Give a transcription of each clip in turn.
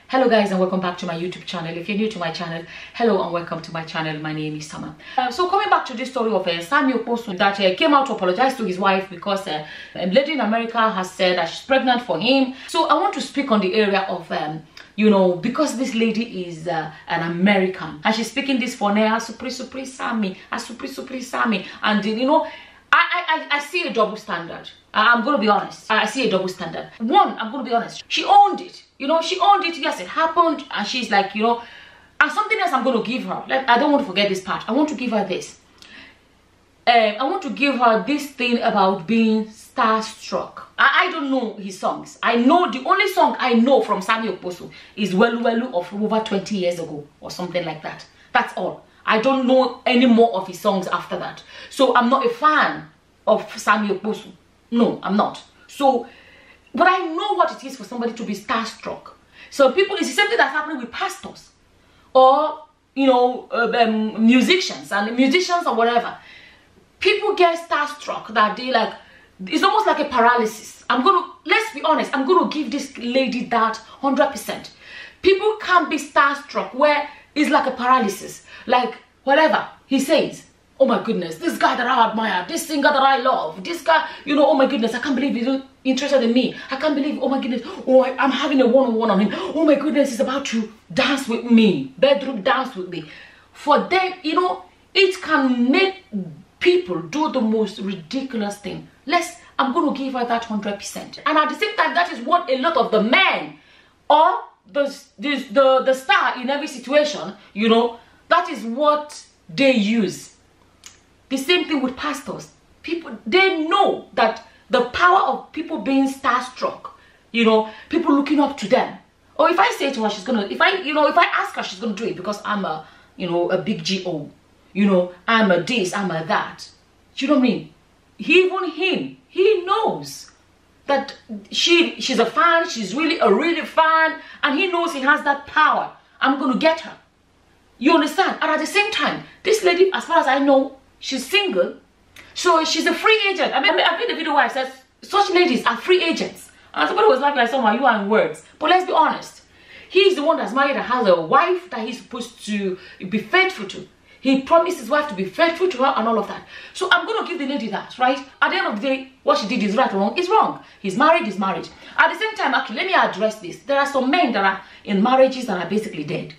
Hello guys, and welcome back to my YouTube channel. If you're new to my channel, hello and welcome to my channel. My name is Sammie. So coming back to this story of Sammie Okposo that came out to apologize to his wife because a lady in America has said that she's pregnant for him. So I want to speak on the area of you know, because this lady is an American and she's speaking this for now, Supri Sammie, Supri Sammie, and you know, I see a double standard. I'm going to be honest. I see a double standard. One, I'm going to be honest. She owned it. You know, she owned it. Yes, it happened. And she's like, you know, and something else I'm going to give her. Like, I don't want to forget this part. I want to give her this. I want to give her this thing about being starstruck. I don't know his songs. I know the only song I know from Sammie Okposo is Welu Welu of over 20 years ago or something like that. That's all. I don't know any more of his songs after that. So I'm not a fan of Sammie Okposo. No, I'm not. So, but I know what it is for somebody to be starstruck. So people, it's the same thing that's happening with pastors or, you know, musicians or whatever. People get starstruck that they like, it's almost like a paralysis. Let's be honest, I'm going to give this lady that 100%. People can be starstruck where it's like a paralysis. Like, whatever he says, oh my goodness, this guy that I admire, this singer that I love, this guy, you know, oh my goodness, I can't believe he's interested in me. I can't believe, oh my goodness, oh, I'm having a one-on-one on him. Oh my goodness, he's about to dance with me, bedroom dance with me. For them, you know, it can make people do the most ridiculous thing. I'm going to give her that 100%. And at the same time, that is what a lot of the men or the star in every situation, you know, that is what they use. The same thing with pastors. People, they know that the power of people being starstruck, you know, people looking up to them. Or if I say to her, she's gonna, if I ask her, she's gonna do it because I'm a, you know, a big G.O. You know, I'm a this, I'm a that. You know what I mean? Even him, he knows that she's a fan, she's really a fan, and he knows he has that power. I'm gonna get her. You understand? And at the same time, this lady, as far as I know, she's single, so she's a free agent. I mean, I've made a video where I said such ladies are free agents. And somebody was like, someone, you are in words. But let's be honest. He's the one that's married and has a wife that he's supposed to be faithful to. He promised his wife to be faithful to her and all of that. So I'm going to give the lady that, right? At the end of the day, what she did is right or wrong. It's wrong. He's married, is married. At the same time, actually, let me address this. There are some men that are in marriages that are basically dead.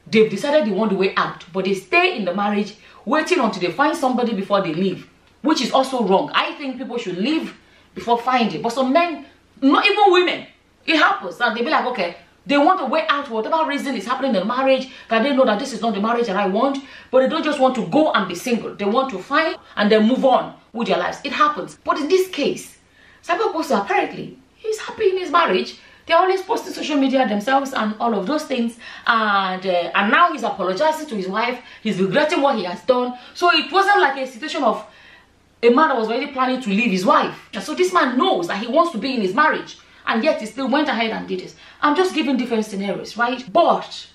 They've decided they want the way out, but they stay in the marriage waiting until they find somebody before they leave, which is also wrong. I think people should leave before finding. But some men, not even women, it happens and they be like, okay, they want a way out for whatever reason is happening in the marriage, that they know that this is not the marriage that I want, but they don't just want to go and be single. They want to find and then move on with their lives. It happens. But in this case, Sammie Okposo, apparently, he's happy in his marriage. They're always posting social media themselves and all of those things, and now he's apologizing to his wife. He's regretting what he has done. So it wasn't like a situation of a man that was already planning to leave his wife. And so this man knows that he wants to be in his marriage, and yet he still went ahead and did this. I'm just giving different scenarios, right? But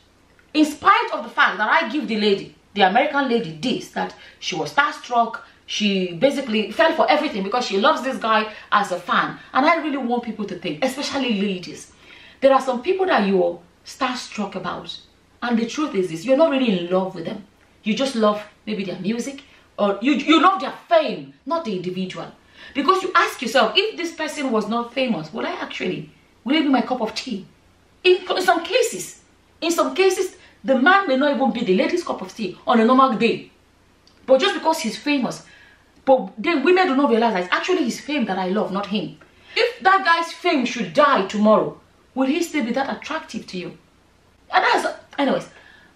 in spite of the fact that I give the lady, the American lady, this, that she was starstruck, she basically fell for everything because she loves this guy as a fan. And I really want people to think, especially ladies, there are some people that you're starstruck about. And the truth is this, you're not really in love with them. You just love maybe their music, or you love their fame, not the individual. Because you ask yourself, if this person was not famous, will it be my cup of tea? In some cases, the man may not even be the lady's cup of tea on a normal day. But just because he's famous, but then women do not realize that it's actually his fame that I love, not him. If that guy's fame should die tomorrow, will he still be that attractive to you? And anyways,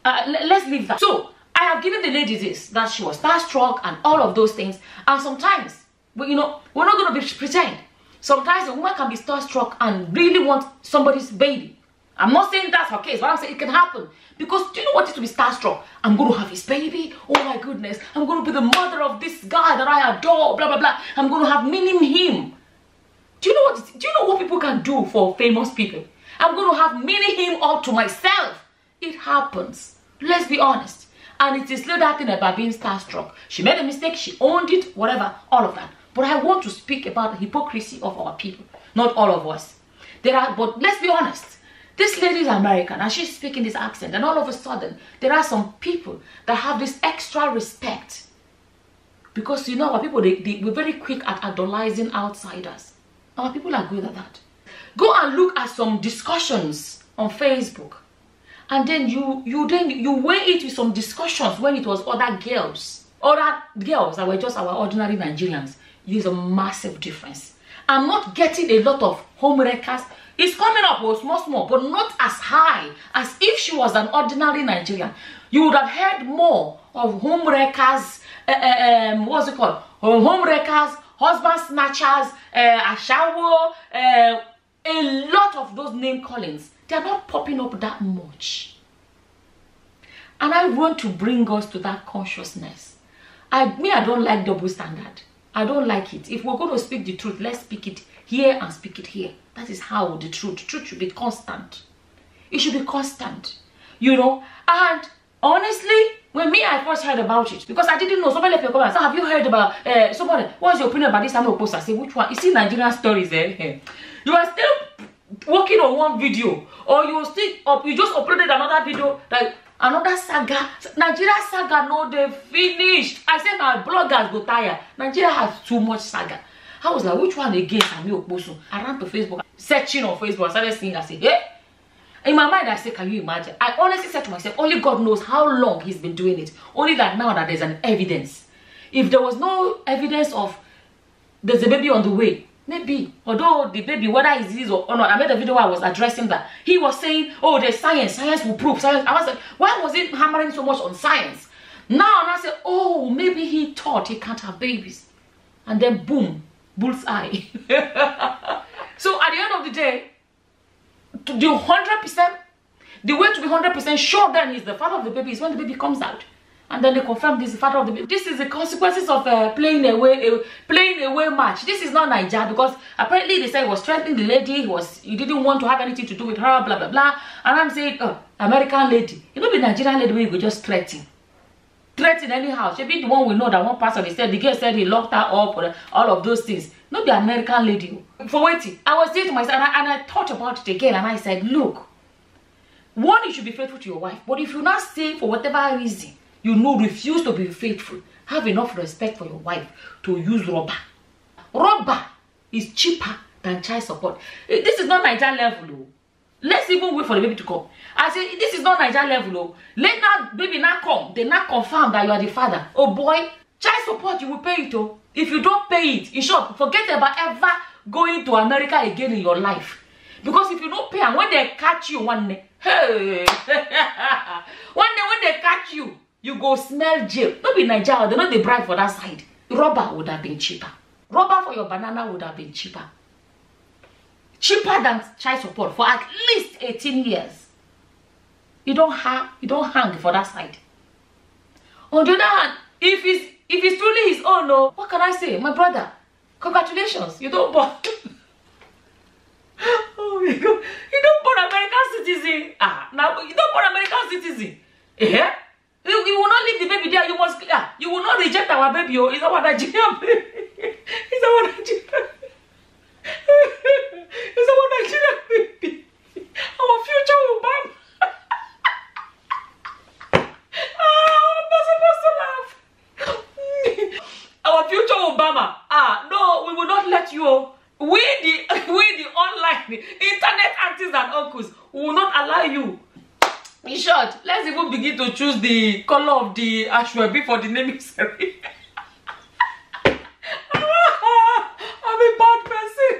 let's leave that. So, I have given the lady this, that she was starstruck and all of those things. And sometimes, but you know, we're not going to pretend. Sometimes a woman can be starstruck and really want somebody's baby. I'm not saying that's her case, but I'm saying it can happen. Because do you know what it is to be starstruck? I'm going to have his baby. Oh my goodness. I'm going to be the mother of this guy that I adore. Blah, blah, blah. I'm going to have mini him. Do you know what people can do for famous people? I'm going to have mini him all to myself. It happens. Let's be honest. And it is still that thing about being starstruck. She made a mistake. She owned it. Whatever. All of that. But I want to speak about the hypocrisy of our people. Not all of us. But let's be honest. This lady is American and she's speaking this accent, and all of a sudden there are some people that have this extra respect, because you know our people, we're very quick at idolizing outsiders. Our people are good at that. Go and look at some discussions on Facebook, and then you weigh it with some discussions when it was other girls that were just our ordinary Nigerians. There's a massive difference. I'm not getting a lot of homewreckers. It's coming up, small, but not as high as if she was an ordinary Nigerian. You would have heard more of homewreckers, what's it called? Homewreckers, husband snatchers, ashawo, a lot of those name callings. They are not popping up that much. And I want to bring us to that consciousness. I don't like double standard. I don't like it. If we're going to speak the truth, let's speak it here and speak it here. That is how the truth should be constant. It should be constant, you know. And honestly, when I first heard about it, because I didn't know, somebody left me a comment. Have you heard about somebody? What's your opinion about this Sammie Okposo? I say, which one? You see Nigerian stories, eh? You are still working on one video, or you just uploaded another video, like another saga. Nigeria saga, no, they finished. I said my bloggers go tired. Nigeria has too much saga. I was like, which one again? Sammie Okposo. I ran to Facebook, searching on Facebook, I started seeing. I said, hey. In my mind, I said, can you imagine? I honestly said to myself, only God knows how long he's been doing it. Only that now that there's an evidence. If there was no evidence of there's a baby on the way, maybe, although the baby, whether it's his or not, I made a video where I was addressing that. He was saying, oh, there's science will prove, science. I was like, why was he hammering so much on science? Now, and I said, oh, maybe he thought he can't have babies. And then, boom, bullseye. So, at the end of the day, to do 100%, the way to be 100% sure then he's the father of the baby is when the baby comes out. And then they confirm this is the father of the baby. This is the consequences of playing away match. This is not Nigeria, because apparently they said he was threatening the lady. He didn't want to have anything to do with her, blah, blah, blah. And I'm saying, oh, American lady. You know the Nigerian lady where you go just threaten. Threaten anyhow. She be the one we know that one person, they said, the girl said he locked her up, or all of those things. Not the American lady. For waiting, I was saying to myself, and I thought about it again, and I said, look, one, you should be faithful to your wife. But if you not say for whatever reason, you know, refuse to be faithful, have enough respect for your wife to use rubber. Rubber is cheaper than child support. This is not Nigerian level. Let's even wait for the baby to come. I say, this is not Nigerian level. Let that baby not come. They not confirm that you are the father. Oh boy, child support, you will pay it. Oh. If you don't pay it, in short, forget about ever going to America again in your life. Because if you don't pay, and when they catch you one day, hey, one day when they catch you, you go smell jail. Not be Nigeria, they know they bribe for that side. Rubber would have been cheaper. Rubber for your banana would have been cheaper. Cheaper than child support for at least 18 years. You don't hang for that side. On the other hand, if it's truly his own, no, what can I say? My brother, congratulations, you don't born. Oh my God, you don't born American citizen. Now you don't born American citizen. Yeah? You will not leave the baby there. You will not reject our baby. Oh, it's our Nigerian baby. It's our Nigerian. It's our Nigerian baby. Our future will burn. I'm not supposed to laugh. Our future Obama. No, we will not let you. We the online internet aunties and uncles, we will not allow you. In short, let's even begin to choose the color of the ashwabi for the naming ceremony. I'm a bad person.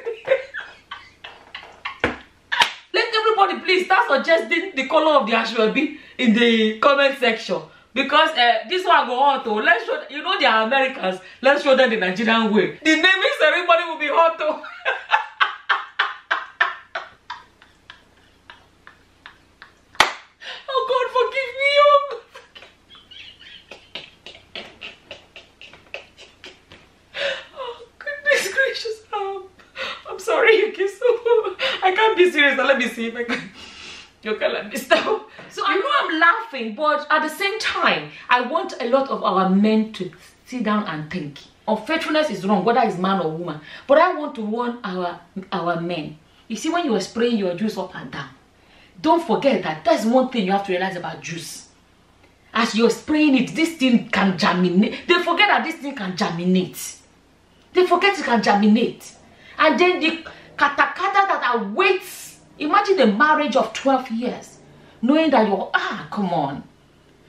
Let everybody please start suggesting the color of the ashwabi in the comment section. Because this one go hot. Oh. Let's show, you know they are Americans. Let's show them the Nigerian way. The naming ceremony will be hot. Oh. Oh God, forgive me. Oh goodness gracious. I'm sorry. Okay, so I can't be serious. Now let me see if I can. You can let me stop. So I know I'm laughing, but at the same time, I want a lot of our men to sit down and think. Unfaithfulness is wrong, whether it's man or woman. But I want to warn our men. You see, when you are spraying your juice up and down, don't forget that that's one thing you have to realize about juice. As you're spraying it, this thing can germinate. They forget that this thing can germinate. They forget it can germinate. And then the katakata that awaits. Imagine a marriage of 12 years. Knowing that come on.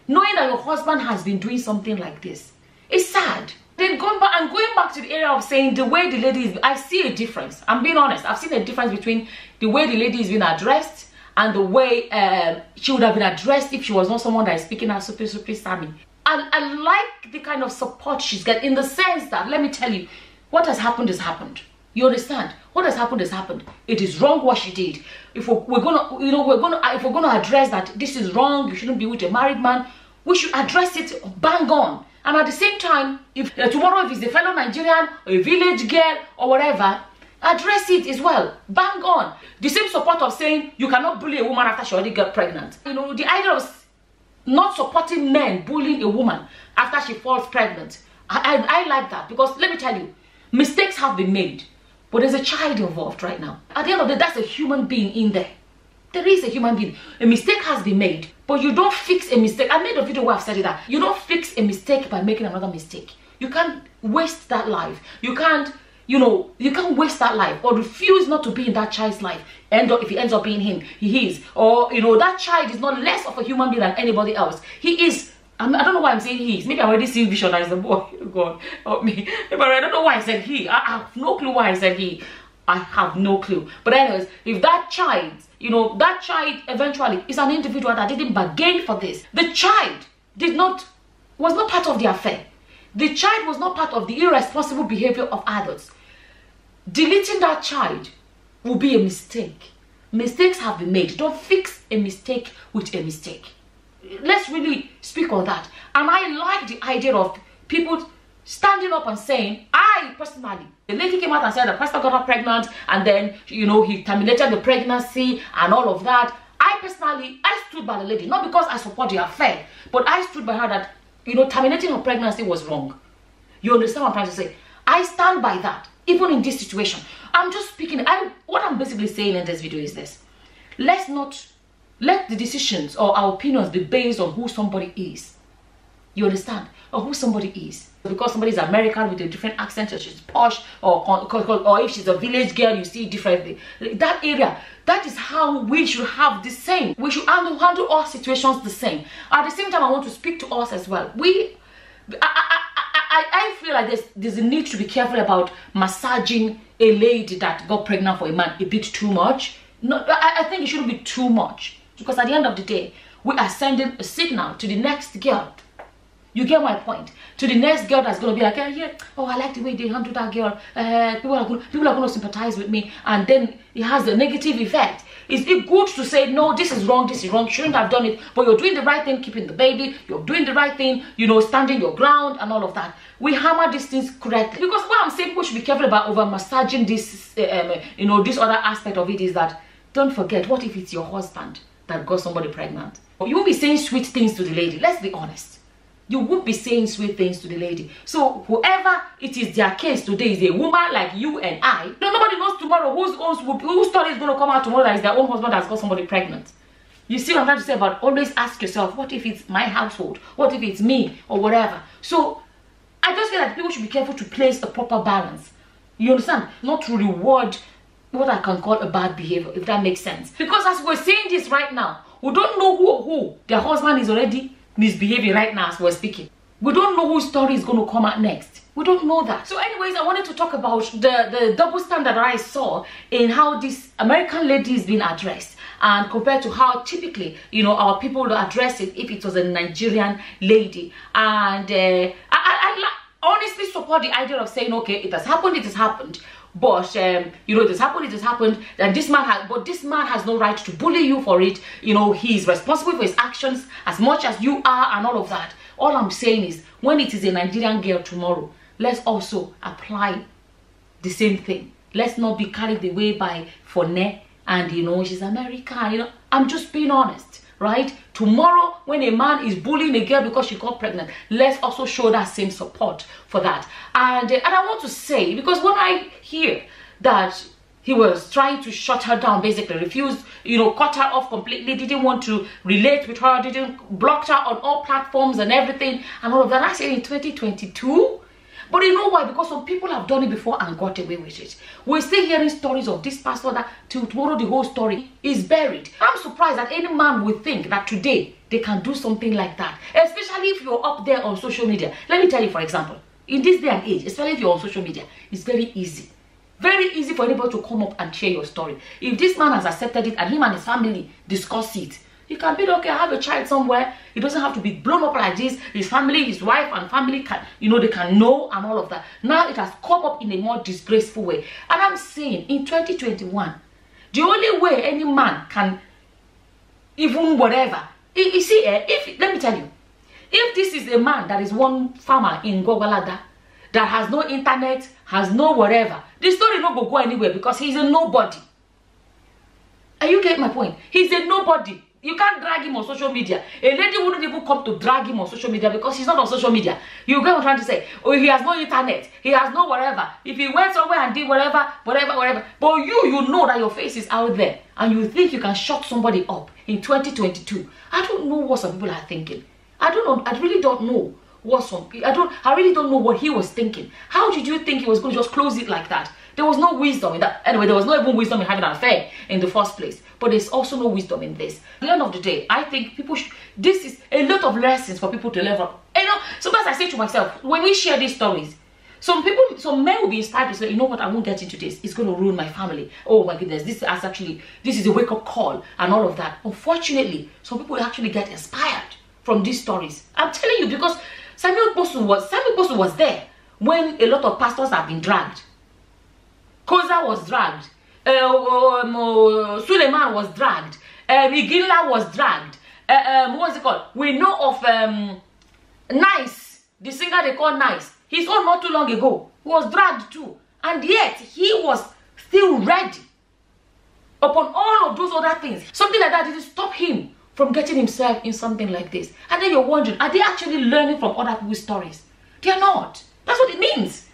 Knowing that your husband has been doing something like this. It's sad. Then going back to the area of saying the way the lady is, I see a difference. I'm being honest. I've seen a difference between the way the lady is being addressed and the way she would have been addressed if she was not someone that is speaking as super Sammie. I like the kind of support she's getting, in the sense that, let me tell you, what has happened has happened. You understand? What has happened has happened. It is wrong what she did. If we're gonna address that this is wrong, you shouldn't be with a married man, we should address it bang on. And at the same time, if tomorrow if it's a fellow Nigerian or a village girl or whatever, address it as well, bang on. The same support of saying you cannot bully a woman after she already got pregnant. You know, the idea of not supporting men bullying a woman after she falls pregnant. I like that, because let me tell you, mistakes have been made, but there's a child involved right now. At the end of the day, that's a human being in there. There is a human being. A mistake has been made, but you don't fix a mistake. I made a video where I've said that. You don't fix a mistake by making another mistake. You can't waste that life. You can't, you can't waste that life or refuse not to be in that child's life. If he ends up being him, he is. Or, that child is not less of a human being than anybody else. He is. I don't know why I'm saying he is. Maybe I'm already seeing vision as a boy. Oh God, help me. But I don't know why I said he. I have no clue why I said he. I have no clue. But anyways, if that child, that child eventually is an individual that didn't bargain for this. The child was not part of the affair. The child was not part of the irresponsible behavior of adults. Deleting that child will be a mistake. Mistakes have been made. Don't fix a mistake with a mistake. Let's really speak on that. And I like the idea of people standing up and saying, I personally, the lady came out and said the pastor got her pregnant, and then, he terminated the pregnancy and all of that. I personally stood by the lady, not because I support the affair, but I stood by her that, terminating her pregnancy was wrong. You understand what I'm trying to say? I stand by that, even in this situation. I'm just speaking, what I'm basically saying in this video is this. Let's not let the decisions or our opinions be based on who somebody is. You understand? Or who somebody is. Because somebody is American with a different accent, or she's posh, or if she's a village girl, you see it differently. That area, that is how we should have the same. We should handle all situations the same. At the same time, I want to speak to us as well. I feel like there's a need to be careful about massaging a lady that got pregnant for a man a bit too much. No, I think it shouldn't be too much. Because at the end of the day, we are sending a signal to the next girl. You get my point? To the next girl that's going to be like, oh, I like the way they handle that girl. People are going to sympathize with me. And then it has a negative effect. Is it good to say, no, this is wrong, you shouldn't have done it, but you're doing the right thing, keeping the baby, you're doing the right thing, standing your ground and all of that. We hammer these things correctly. Because what I'm saying people should be careful about over massaging this, this other aspect of it is that, don't forget, what if it's your husband that got somebody pregnant? You won't be saying sweet things to the lady. Let's be honest. You won't be saying sweet things to the lady. So whoever it is their case today is a woman like you and I. Nobody knows tomorrow whose story is going to come out tomorrow that is their own husband that's got somebody pregnant. You see what I'm trying to say about always ask yourself, what if it's my household? What if it's me or whatever? So I just feel like people should be careful to place a proper balance. You understand? Not to reward what I can call a bad behavior, if that makes sense. Because as we're saying this right now, we don't know who their husband is already misbehaving right now as we're speaking. We don't know whose story is going to come out next. We don't know that. So anyways, I wanted to talk about the double standard that I saw in how this American lady is being addressed, and compared to how typically, our people would address it if it was a Nigerian lady. And I honestly support the idea of saying, okay, it has happened. But it has happened, and this man has no right to bully you for it. He is responsible for his actions as much as you are and all of that. All I'm saying is, when it is a Nigerian girl tomorrow, let's also apply the same thing. Let's not be carried away by Fone and she's American. I'm just being honest, right? Tomorrow, when a man is bullying a girl because she got pregnant, let's also show that same support for that. And I want to say, because when I hear that He was trying to shut her down, basically refused, you know, cut her off completely, didn't want to relate with her, didn't blocked her on all platforms and everything and all of that. I said in 2022. But you know why? Because some people have done it before and got away with it. We're still hearing stories of this pastor that till tomorrow the whole story is buried. I'm surprised that any man would think that today they can do something like that, especially if you're up there on social media. Let me tell you, for example, in this day and age, especially if you're on social media, it's very easy. Very easy for anybody to come up and share your story. If this man has accepted it and him and his family discuss it, he can be okay, I have a child somewhere. It doesn't have to be blown up like this. His family, his wife and family can, you know, they can know and all of that. Now it has come up in a more disgraceful way. And I'm saying in 2021, the only way any man can even whatever, you see, if let me tell you, if this is a man that is one farmer in Gogolada that has no internet, has no whatever, the story not go anywhere because he's a nobody. Are you getting my point? He's a nobody. You can't drag him on social media. A lady wouldn't even come to drag him on social media because he's not on social media. You get what I'm trying to say? Oh, he has no internet. He has no whatever. If he went somewhere and did whatever. But you know that your face is out there. And you think you can shut somebody up in 2022. I don't know what some people are thinking. I don't know. I really don't know what some people... I really don't know what he was thinking. How did you think he was going to just close it like that? There was no wisdom in that. Anyway, there was no even wisdom in having an affair in the first place. But there's also no wisdom in this. At the end of the day, I think people should... This is a lot of lessons for people to learn from. You know, sometimes I say to myself, when we share these stories, some men will be inspired to say, you know what, I won't get into this. It's going to ruin my family. Oh my goodness, this is a wake-up call and all of that. Unfortunately, some people actually get inspired from these stories. I'm telling you, Because Sammie Okposo was there when a lot of pastors have been dragged. Koza was dragged. Suleiman was dragged. Igila was dragged. What's it called? We know of Nice, the singer they call Nice. His own not too long ago was dragged too. And yet he was still ready. Upon all of those other things, something like that didn't stop him from getting himself in something like this. And then you're wondering, are they actually learning from other people's stories? They are not. That's what it means.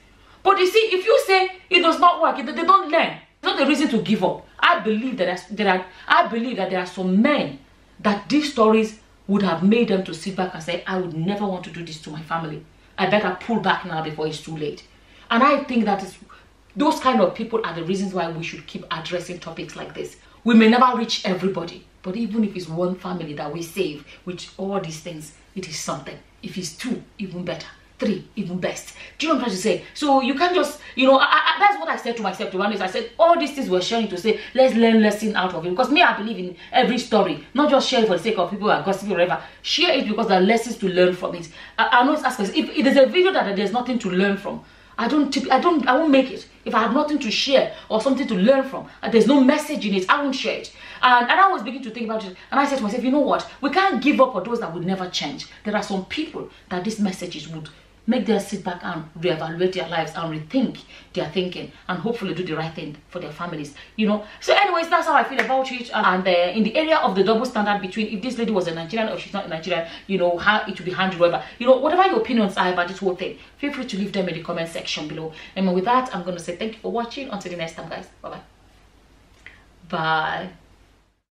But you see, if you say it does not work, they don't learn. It's not a reason to give up. I believe that there are some men that these stories would have made them to sit back and say, I would never want to do this to my family. I better pull back now before it's too late. And I think that those kind of people are the reasons why we should keep addressing topics like this. We may never reach everybody, but even if it's one family that we save with all these things, it is something. If it's two, even better. 3, even best. Do you know what I'm trying to say? So you can't just, you know, that's what I said to myself to one day. I said, all these things we're sharing to say, let's learn lesson out of it. Because me, I believe in every story. Not just share it for the sake of people who are gossiping or whatever. Share it because there are lessons to learn from it. I know it's aspects. If there's a video that there's nothing to learn from, I won't make it. If I have nothing to share or something to learn from, and there's no message in it, I won't share it. And I was beginning to think about it, and I said to myself, you know what? We can't give up on those that would never change. There are some people that these messages would make them sit back and reevaluate their lives and rethink their thinking and hopefully do the right thing for their families, you know. So anyways, that's how I feel about it. And in the area of the double standard between if this lady was a Nigerian or she's not a Nigerian, you know, how it should be handled, whatever, you know, whatever your opinions are about this whole thing, feel free to leave them in the comment section below. And with that, I'm going to say thank you for watching. Until the next time, guys. Bye-bye. Bye.